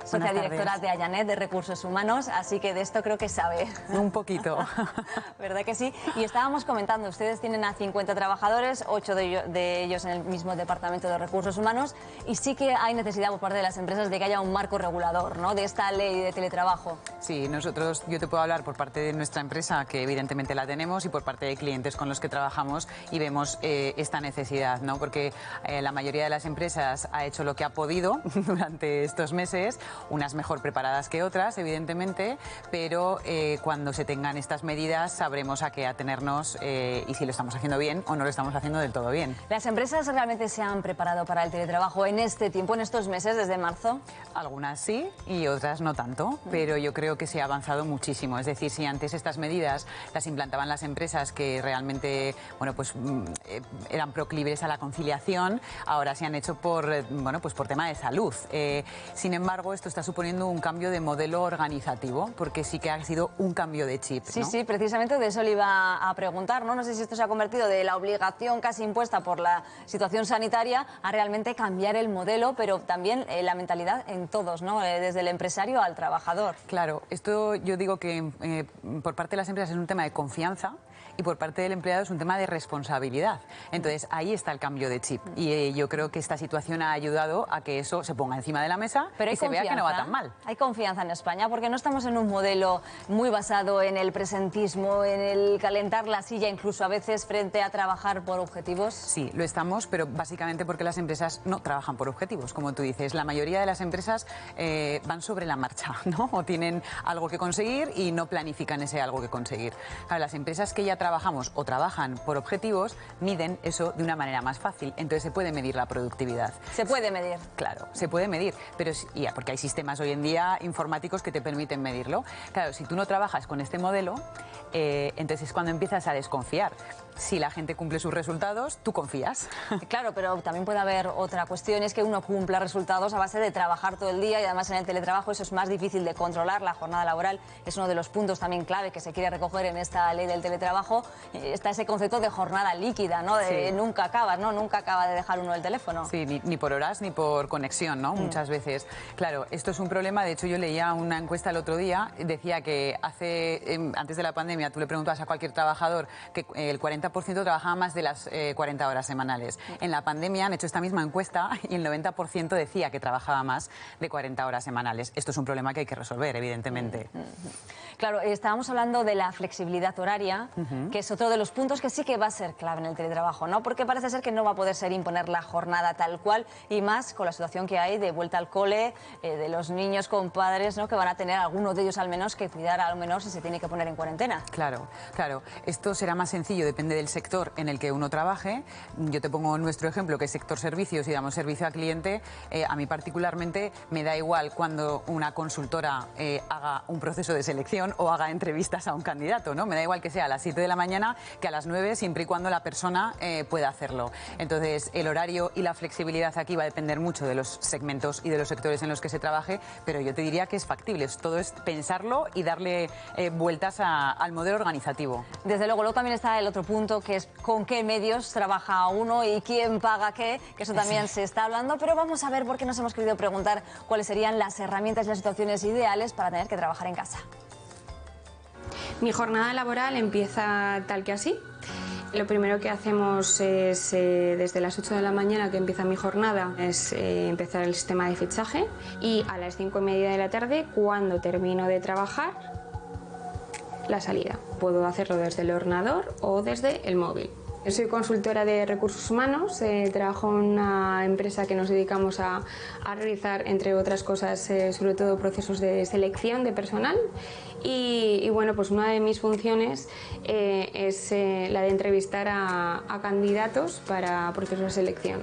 socia directora de Ayanet, de Recursos Humanos, así que de esto creo que sabe. Un poquito. ¿Verdad que sí? Y estábamos comentando, ustedes tienen a 50 trabajadores, 8 de ellos en el mismo departamento de Recursos Humanos, y sí que hay necesidad por parte de las empresas de que haya un marco regulador, ¿no?, de esta ley de teletrabajo. Sí, nosotros, yo te puedo hablar por parte de nuestra empresa, que evidentemente la tenemos, y por parte de clientes con los que trabajamos y vemos esta necesidad, ¿no? Porque la mayoría de las empresas ha hecho lo que ha podido durante estos meses, unas mejor preparadas que otras, evidentemente, pero cuando se tengan estas medidas sabremos a qué atenernos y si lo estamos haciendo bien o no lo estamos haciendo del todo bien. ¿Las empresas realmente se han preparado para el teletrabajo en este tiempo, en estos meses, desde marzo? Algunas sí y otras no tanto, pero yo creo que se ha avanzado muchísimo. Es decir, si antes estas medidas las implantaban las empresas que realmente, bueno, pues eran proclives a la conciliación, ahora se han hecho por, bueno, pues por tema de salud. Sin embargo, esto está suponiendo un cambio de modelo organizativo, porque sí que ha sido un cambio de chip, ¿no? Sí, sí, precisamente de eso le iba a preguntar, ¿no? No sé si esto se ha convertido de la obligación casi impuesta por la situación sanitaria a realmente cambiar el modelo, pero también la mentalidad en todos, ¿no? Desde el empresario al trabajador. Claro, esto yo digo que por parte de las empresas es un tema de confianza y por parte del empleado es un tema de responsabilidad. Entonces ahí está el cambio de chip y yo creo que esta situación ha ayudado a que eso se ponga encima de la mesa y se vea que no va tan mal. Hay confianza en España porque no estamos en un modelo muy basado en el presentismo, en el calentar la silla, incluso a veces frente a trabajar por objetivos. Sí, lo estamos, pero básicamente porque las empresas no trabajan por objetivos, como tú dices. La mayoría de las empresas van sobre la marcha, ¿no? O tienen algo que conseguir y no planifican ese algo que conseguir. Claro, las empresas que ya trabajamos o trabajan por objetivos miden eso de una manera más fácil, entonces se puede medir la productividad. ¿Se puede medir? Claro, se puede medir, pero porque hay sistemas hoy en día informáticos que te permiten medirlo. Claro, si tú no trabajas con este modelo, entonces es cuando empiezas a desconfiar. Si la gente cumple sus resultados, tú confías. Claro, pero también puede haber otra cuestión, es que uno cumpla resultados a base de trabajar todo el día y además en el teletrabajo eso es más difícil de controlar. La jornada laboral es uno de los puntos también clave que se quiere recoger en esta ley del teletrabajo. Está ese concepto de jornada líquida, ¿no? De nunca acabas, ¿no? Nunca acaba de dejar uno el teléfono. Sí, ni por horas ni por conexión, ¿no? Muchas veces. Claro, esto es un problema. De hecho, yo leía una encuesta el otro día, decía que antes de la pandemia tú le preguntabas a cualquier trabajador que el 40% trabajaba más de las 40 horas semanales. En la pandemia han hecho esta misma encuesta y el 90% decía que trabajaba más de 40 horas semanales. Esto es un problema que hay que resolver, evidentemente. Claro, estábamos hablando de la flexibilidad horaria, que es otro de los puntos que sí que va a ser clave en el teletrabajo, ¿no? Porque parece ser que no va a poder ser imponer la jornada tal cual, y más con la situación que hay de vuelta al cole, de los niños con padres, ¿no?, que van a tener, algunos de ellos al menos, que cuidar al menor si se tiene que poner en cuarentena. Claro, claro. Esto será más sencillo, depende del sector en el que uno trabaje. Yo te pongo nuestro ejemplo, que es sector servicios y damos servicio al cliente. A mí particularmente me da igual cuando una consultora haga un proceso de selección o haga entrevistas a un candidato, ¿no? Me da igual que sea a las 7 de la mañana que a las 9, siempre y cuando la persona pueda hacerlo. Entonces, el horario y la flexibilidad aquí va a depender mucho de los segmentos y de los sectores en los que se trabaje, pero yo te diría que es factible. Todo es pensarlo y darle vueltas al modelo organizativo. Desde luego también está el otro punto, que es con qué medios trabaja uno y quién paga qué, que eso también se está hablando, pero vamos a ver por qué nos hemos querido preguntar cuáles serían las herramientas y las situaciones ideales para tener que trabajar en casa. Mi jornada laboral empieza tal que así. Lo primero que hacemos es, desde las 8 de la mañana que empieza mi jornada, es empezar el sistema de fichaje, y a las 5:30 de la tarde, cuando termino de trabajar, la salida. Puedo hacerlo desde el ordenador o desde el móvil. Yo soy consultora de recursos humanos, trabajo en una empresa que nos dedicamos a realizar, entre otras cosas, sobre todo procesos de selección de personal, y bueno, pues una de mis funciones es la de entrevistar a candidatos para procesos de selección.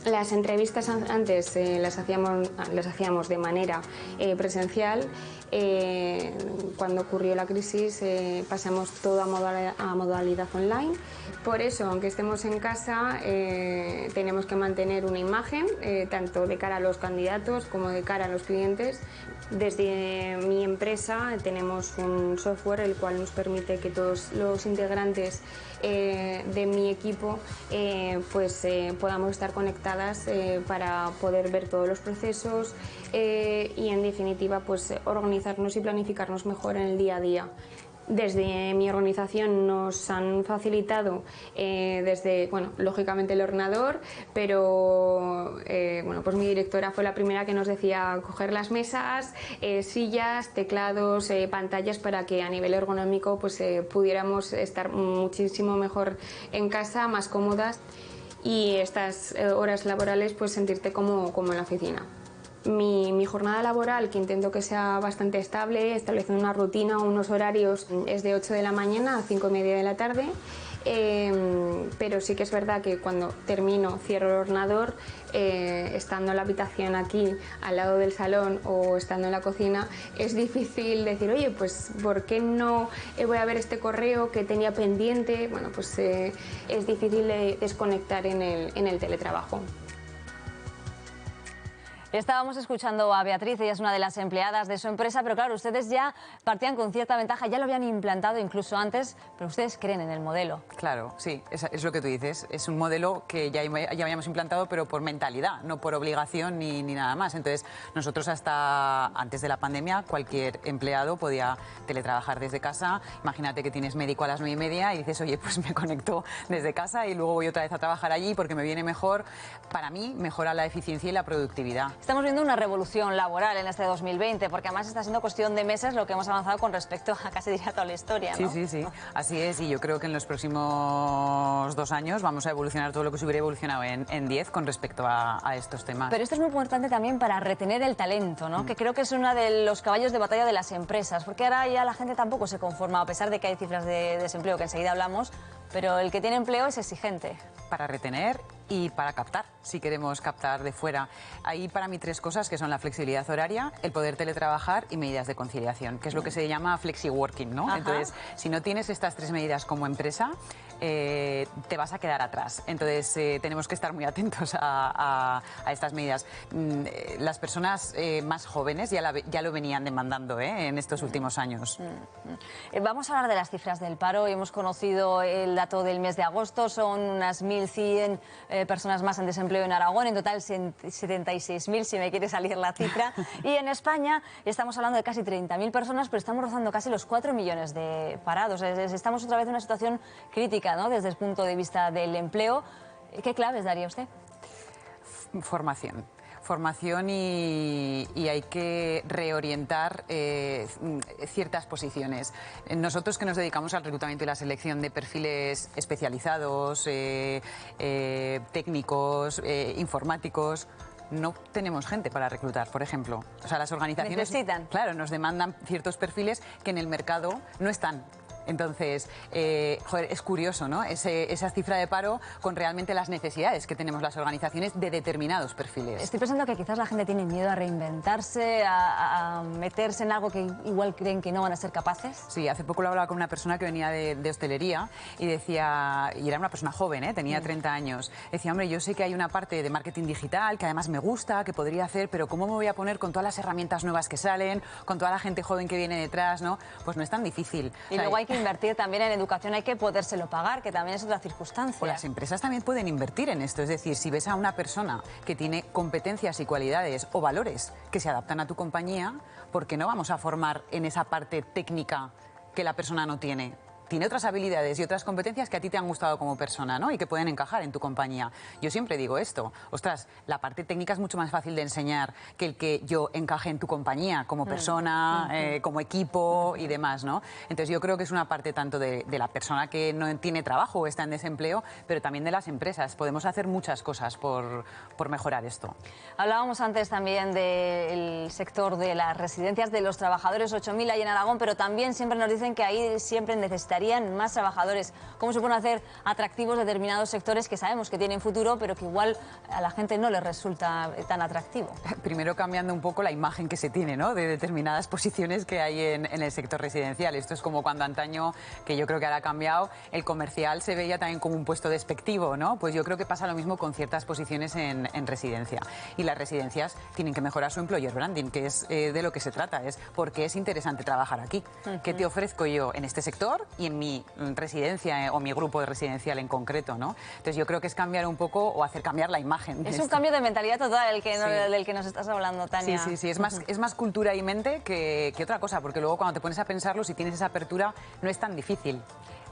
Las entrevistas antes las hacíamos de manera presencial. Cuando ocurrió la crisis pasamos todo a modalidad online. Por eso, aunque estemos en casa, tenemos que mantener una imagen, tanto de cara a los candidatos como de cara a los clientes. Desde mi empresa tenemos un software el cual nos permite que todos los integrantes de mi equipo podamos estar conectados capacitadas para poder ver todos los procesos y en definitiva pues organizarnos y planificarnos mejor en el día a día. Desde mi organización nos han facilitado desde, bueno, lógicamente el ordenador, pero bueno, pues mi directora fue la primera que nos decía coger las mesas, sillas, teclados, pantallas para que a nivel ergonómico pues pudiéramos estar muchísimo mejor en casa, más cómodas y estas horas laborales pues sentirte como en la oficina. Mi jornada laboral, que intento que sea bastante estable, estableciendo una rutina o unos horarios, es de 8 de la mañana a 5:30 de la tarde, pero sí que es verdad que cuando termino, cierro el ordenador, estando en la habitación aquí, al lado del salón o estando en la cocina, es difícil decir, oye, pues ¿por qué no voy a ver este correo que tenía pendiente? Bueno, pues es difícil desconectar en el teletrabajo. Estábamos escuchando a Beatriz, ella es una de las empleadas de su empresa, pero claro, ustedes ya partían con cierta ventaja, ya lo habían implantado incluso antes, pero ustedes creen en el modelo. Claro, sí, es lo que tú dices, es un modelo que ya habíamos implantado, pero por mentalidad, no por obligación ni nada más. Entonces, nosotros hasta antes de la pandemia, cualquier empleado podía teletrabajar desde casa. Imagínate que tienes médico a las 9:30 y dices, oye, pues me conecto desde casa y luego voy otra vez a trabajar allí porque me viene mejor. Para mí, mejora la eficiencia y la productividad. Estamos viendo una revolución laboral en este 2020, porque además está siendo cuestión de meses lo que hemos avanzado con respecto a casi diría toda la historia, ¿no? Sí, así es, y yo creo que en los próximos 2 años vamos a evolucionar todo lo que se hubiera evolucionado en 10 con respecto a estos temas. Pero esto es muy importante también para retener el talento, ¿no? Que creo que es uno de los caballos de batalla de las empresas, porque ahora ya la gente tampoco se conforma, a pesar de que hay cifras de desempleo que enseguida hablamos, pero el que tiene empleo es exigente. Para retener y para captar, si queremos captar de fuera. Hay para mí 3 cosas que son la flexibilidad horaria, el poder teletrabajar y medidas de conciliación, que es lo que se llama flexi-working, ¿no? Ajá. Entonces, si no tienes estas 3 medidas como empresa, te vas a quedar atrás. Entonces, tenemos que estar muy atentos a estas medidas. Las personas más jóvenes ya lo venían demandando en estos últimos años. Vamos a hablar de las cifras del paro. Hemos conocido el dato del mes de agosto, son unas 1.100 personas más en desempleo en Aragón, en total 76.000 si me quiere salir la cifra. Y en España estamos hablando de casi 30.000 personas, pero estamos rozando casi los 4 millones de parados. Estamos otra vez en una situación crítica, ¿no?, desde el punto de vista del empleo. ¿Qué claves daría usted? Formación y hay que reorientar ciertas posiciones. Nosotros que nos dedicamos al reclutamiento y la selección de perfiles especializados, técnicos, informáticos, no tenemos gente para reclutar, por ejemplo. O sea, las organizaciones necesitan. Claro, nos demandan ciertos perfiles que en el mercado no están. Entonces, es curioso, ¿no? Esa cifra de paro con realmente las necesidades que tenemos las organizaciones de determinados perfiles. Estoy pensando que quizás la gente tiene miedo a reinventarse, a meterse en algo que igual creen que no van a ser capaces. Sí, hace poco lo hablaba con una persona que venía de hostelería y decía, y era una persona joven, tenía 30 años, decía, hombre, yo sé que hay una parte de marketing digital que además me gusta, que podría hacer, pero ¿cómo me voy a poner con todas las herramientas nuevas que salen, con toda la gente joven que viene detrás, ¿no? Pues no es tan difícil. Y luego hay que invertir también en educación, hay que podérselo pagar, que también es otra circunstancia. O las empresas también pueden invertir en esto, es decir, si ves a una persona que tiene competencias y cualidades o valores que se adaptan a tu compañía, ¿por qué no vamos a formar en esa parte técnica que la persona no tiene? Tiene otras habilidades y otras competencias que a ti te han gustado como persona, ¿no? Y que pueden encajar en tu compañía. Yo siempre digo esto, ostras, la parte técnica es mucho más fácil de enseñar que el que yo encaje en tu compañía como persona, como equipo y demás, ¿no? Entonces yo creo que es una parte tanto de la persona que no tiene trabajo o está en desempleo, pero también de las empresas. Podemos hacer muchas cosas por mejorar esto. Hablábamos antes también del sector de las residencias de los trabajadores, 8.000 hay en Aragón, pero también siempre nos dicen que ahí siempre necesitarían más trabajadores. ¿Cómo se pueden hacer atractivos determinados sectores que sabemos que tienen futuro, pero que igual a la gente no les resulta tan atractivo? Primero cambiando un poco la imagen que se tiene, ¿no?, de determinadas posiciones que hay en el sector residencial. Esto es como cuando antaño, que yo creo que ahora ha cambiado, el comercial se veía también como un puesto despectivo, ¿no? Pues yo creo que pasa lo mismo con ciertas posiciones en residencia. Y las residencias tienen que mejorar su employer branding, que es de lo que se trata, es porque es interesante trabajar aquí. ¿Qué te ofrezco yo en este sector y en mi residencia o mi grupo residencial en concreto, ¿no? Entonces yo creo que es cambiar un poco o hacer cambiar la imagen. Es un cambio de mentalidad total del que nos estás hablando, Tania. Sí, es más cultura y mente que otra cosa, porque luego cuando te pones a pensarlo, si tienes esa apertura, no es tan difícil.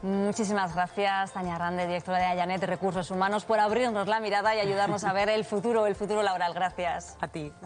Muchísimas gracias, Tania Grande, directora de Ayanet Recursos Humanos, por abrirnos la mirada y ayudarnos a ver el futuro laboral. Gracias. A ti.